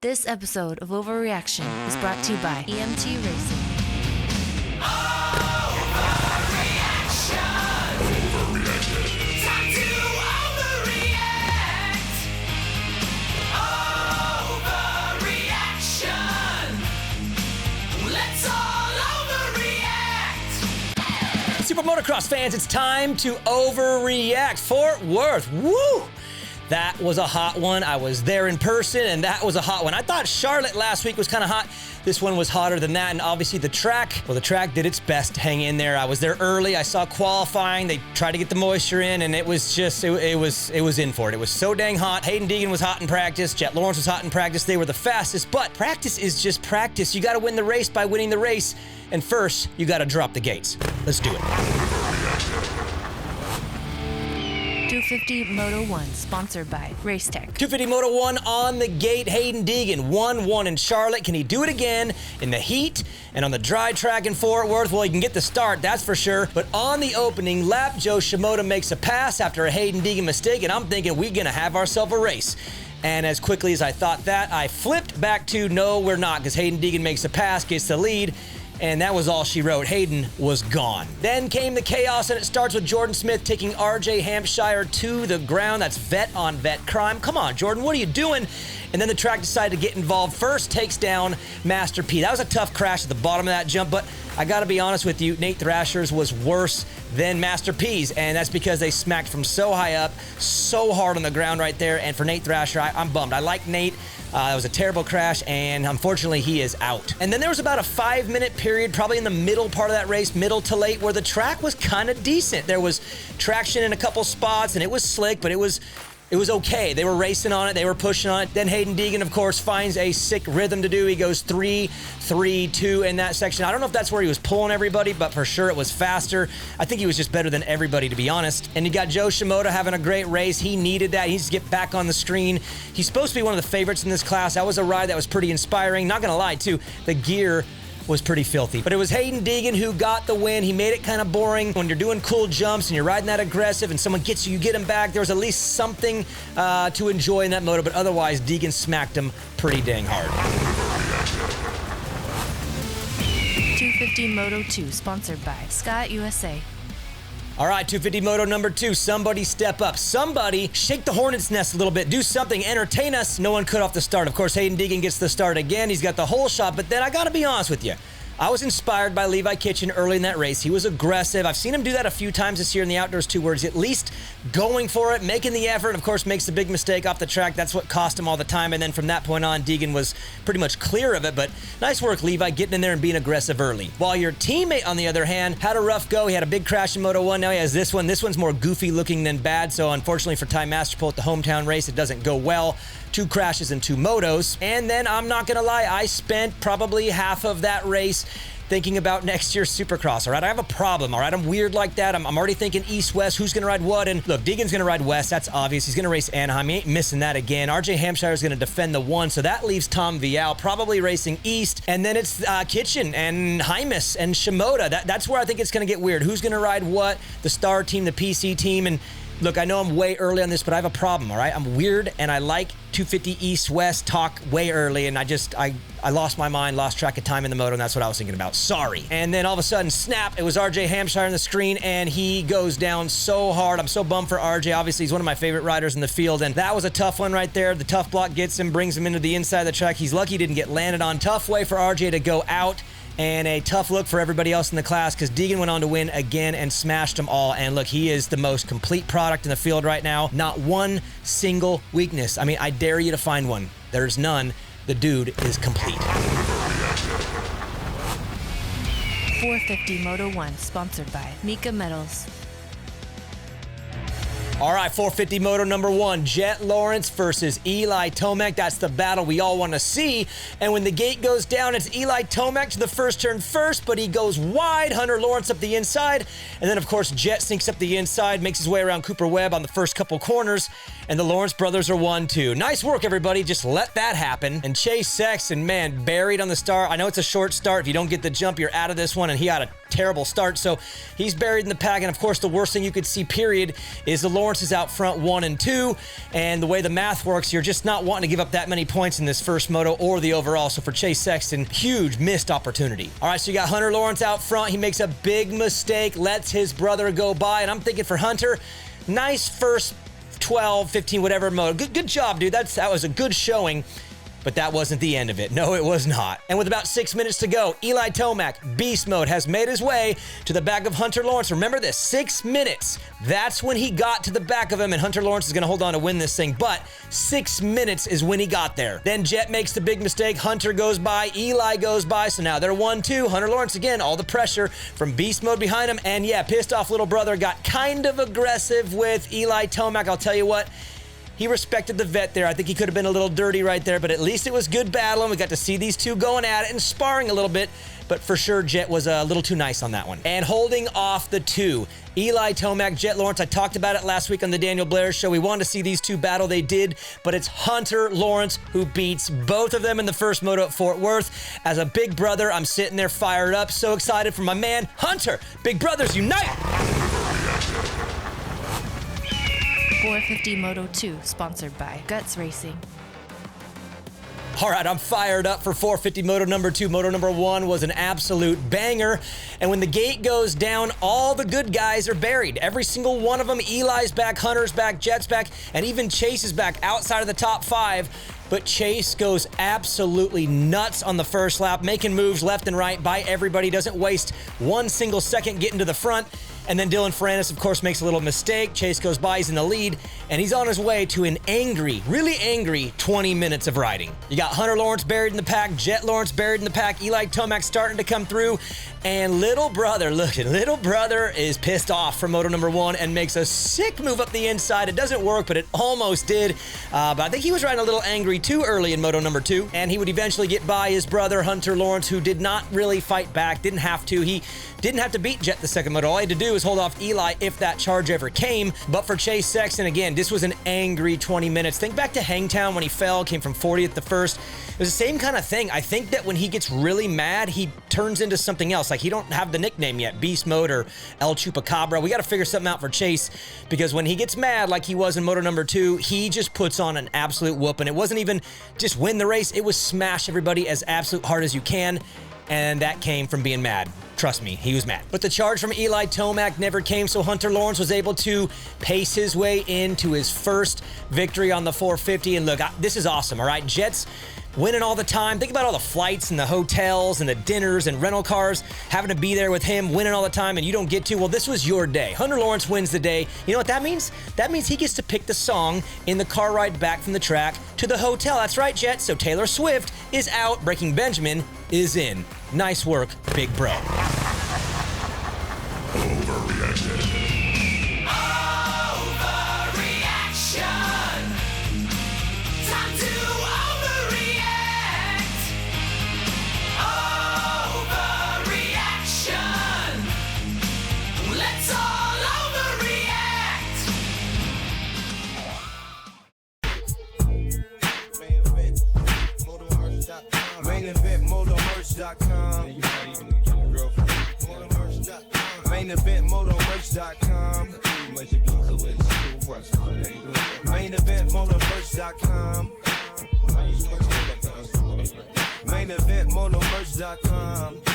This episode of Overreaction is brought to you by EMT Racing. Super Motocross fans, it's time to overreact. Fort Worth, woo! That was a hot one. I was there in person, and that was a hot one. I thought Charlotte last week was kind of hot. This one was hotter than that, and obviously the track did its best to hang in there. I was there early. I saw qualifying. They tried to get the moisture in, and it was in for it. It was so dang hot. Haiden Deegan was hot in practice. Jett was hot in practice. They were the fastest, but practice is just practice. You got to win the race by winning the race, and first, you got to drop the gates. Let's do it. 250 Moto 1, sponsored by Racetech. 250 Moto 1 on the gate. Haiden Deegan, 1-1 in Charlotte. Can he do it again in the heat and on the dry track in Fort Worth? Well, he can get the start, that's for sure. But on the opening lap, Joe Shimoda makes a pass after a Haiden Deegan mistake, and I'm thinking we're going to have ourselves a race. And as quickly as I thought that, I flipped back to no, we're not, because Haiden Deegan makes a pass, gets the lead. And that was all she wrote. Haiden was gone. Then came the chaos, and it starts with Jordan Smith taking RJ Hampshire to the ground. That's vet on vet crime. Come on, Jordan, what are you doing? And then the track decided to get involved. First takes down Master P. That was a tough crash at the bottom of that jump, but I got to be honest with you, Nate Thrasher's was worse than Master P's, and that's because they smacked from so high up, so hard on the ground right there. And for Nate Thrasher, I'm bummed. I like Nate. It was a terrible crash, and unfortunately, he is out. And then there was about a 5-minute period, probably in the middle part of that race, middle to late, where the track was kind of decent. There was traction in a couple spots, and it was slick, but it was okay. They were racing on it. They were pushing on it. Then Haiden Deegan, of course, finds a sick rhythm to do. He goes 3-3-2 in that section. I don't know if that's where he was pulling everybody, but for sure it was faster. I think he was just better than everybody, to be honest. And you got Joe Shimoda having a great race. He needed that. He needs to get back on the screen. He's supposed to be one of the favorites in this class. That was a ride that was pretty inspiring. Not going to lie, too. The gear was pretty filthy. But it was Haiden Deegan who got the win. He made it kind of boring. When you're doing cool jumps and you're riding that aggressive and someone gets you, you get him back. There was at least something to enjoy in that moto, but otherwise, Deegan smacked him pretty dang hard. 250 Moto 2, sponsored by Scott USA. All right, 250 Moto number 2. Somebody step up. Somebody shake the hornet's nest a little bit. Do something. Entertain us. No one cut off the start. Of course, Haiden Deegan gets the start again. He's got the whole shot. But then I got to be honest with you. I was inspired by Levi Kitchen early in that race. He was aggressive. I've seen him do that a few times this year in the outdoors too, where he's at least going for it, making the effort, and of course makes the big mistake off the track. That's what cost him all the time. And then from that point on, Deegan was pretty much clear of it. But nice work, Levi, getting in there and being aggressive early. While your teammate, on the other hand, had a rough go. He had a big crash in Moto 1. Now he has this one. This one's more goofy looking than bad. So unfortunately for Ty Masterpool at the hometown race, it doesn't go well. 2 crashes and 2 motos. And then I'm not going to lie, I spent probably half of that race thinking about next year's Supercross, all right? I have a problem, all right? I'm weird like that. I'm already thinking east-west, who's going to ride what? And look, Deegan's going to ride west. That's obvious. He's going to race Anaheim. He ain't missing that again. RJ Hampshire's going to defend the 1, so that leaves Tom Vial probably racing east. And then it's Kitchen and Hymas and Shimoda. That's where I think it's going to get weird. Who's going to ride what? The star team, the PC team, and look, I know I'm way early on this, but I have a problem, all right? I'm weird, and I like 250 East-West talk way early, and I lost my mind, lost track of time in the moto, and that's what I was thinking about. Sorry. And then all of a sudden, snap, it was RJ Hampshire on the screen, and he goes down so hard. I'm so bummed for RJ. Obviously, he's one of my favorite riders in the field, and that was a tough one right there. The tough block gets him, brings him into the inside of the track. He's lucky he didn't get landed on. Tough way for RJ to go out. And a tough look for everybody else in the class because Deegan went on to win again and smashed them all. And look, he is the most complete product in the field right now. Not one single weakness. I mean, I dare you to find one. There's none. The dude is complete. 450 Moto 1, sponsored by Mika Metals. All right, 450 Moto number 1, Jett Lawrence versus Eli Tomac. That's the battle we all want to see. And when the gate goes down, it's Eli Tomac to the first turn first, but he goes wide. Hunter Lawrence up the inside. And then, of course, Jett sinks up the inside, makes his way around Cooper Webb on the first couple corners. And the Lawrence brothers are 1-2. Nice work, everybody. Just let that happen. And Chase Sexton, man, buried on the start. I know it's a short start. If you don't get the jump, you're out of this one. And he had a terrible start. So he's buried in the pack. And of course, the worst thing you could see, period, is the Lawrences out front 1 and 2. And the way the math works, you're just not wanting to give up that many points in this first moto or the overall. So for Chase Sexton, huge missed opportunity. All right, so you got Hunter Lawrence out front. He makes a big mistake, lets his brother go by. And I'm thinking for Hunter, nice first 12, 15, whatever moto. Good job, dude. That was a good showing. But that wasn't the end of it. No, it was not. And with about 6 minutes to go, Eli Tomac, beast mode, has made his way to the back of Hunter Lawrence. Remember this, 6 minutes. That's when he got to the back of him, and Hunter Lawrence is going to hold on to win this thing. But 6 minutes is when he got there. Then Jett makes the big mistake. Hunter goes by. Eli goes by. So now they're 1-2. Hunter Lawrence, again, all the pressure from beast mode behind him. And yeah, pissed off little brother got kind of aggressive with Eli Tomac. I'll tell you what. He respected the vet there. I think he could have been a little dirty right there, but at least it was good battling. We got to see these two going at it and sparring a little bit, but for sure, Jett was a little too nice on that one. And holding off the two, Eli Tomac, Jett Lawrence. I talked about it last week on the Daniel Blair Show. We wanted to see these two battle. They did, but it's Hunter Lawrence who beats both of them in the first moto at Fort Worth. As a big brother, I'm sitting there fired up, so excited for my man, Hunter. Big brothers unite! 450 Moto 2, sponsored by Guts Racing. All right, I'm fired up for 450 Moto number 2. Moto number 1 was an absolute banger. And when the gate goes down, all the good guys are buried. Every single one of them. Eli's back, Hunter's back, Jett's back, and even Chase is back outside of the top 5. But Chase goes absolutely nuts on the first lap, making moves left and right by everybody. Doesn't waste one single second getting to the front. And then Dylan Ferrandis, of course, makes a little mistake. Chase goes by, he's in the lead, and he's on his way to an angry, really angry 20 minutes of riding. You got Hunter Lawrence buried in the pack, Jett Lawrence buried in the pack, Eli Tomac starting to come through, and little brother, look at little brother is pissed off from moto number 1 and makes a sick move up the inside. It doesn't work, but it almost did. But I think he was riding a little angry too early in moto number 2, and he would eventually get by his brother, Hunter Lawrence, who did not really fight back, didn't have to. He didn't have to beat Jett the second moto. All he had to do was hold off Eli if that charge ever came. But for Chase Sexton, again, this was an angry 20 minutes. Think back to Hangtown when he fell, came from 40th to first. It was the same kind of thing. I think that when he gets really mad, he turns into something else. Like, he don't have the nickname yet, Beast Mode or El Chupacabra. We got to figure something out for Chase, because when he gets mad like he was in moto number 2, he just puts on an absolute whooping. It wasn't even just win the race. It was smash everybody as absolute hard as you can. And that came from being mad. Trust me, he was mad. But the charge from Eli Tomac never came, so Hunter Lawrence was able to pace his way into his first victory on the 450. And look, this is awesome, all right? Jett's winning all the time. Think about all the flights and the hotels and the dinners and rental cars, having to be there with him, winning all the time, and you don't get to. Well, this was your day. Hunter Lawrence wins the day. You know what that means? That means he gets to pick the song in the car ride back from the track to the hotel. That's right, Jett. So Taylor Swift is out. Breaking Benjamin is in. Nice work, big bro. Overreaction. Time to overreact. Overreaction. Let's all overreact. MainEventMotoMerch.com. MainEventMotoMerch.com. MainEventMotoMerch.com. MainEventMotoMerch.com.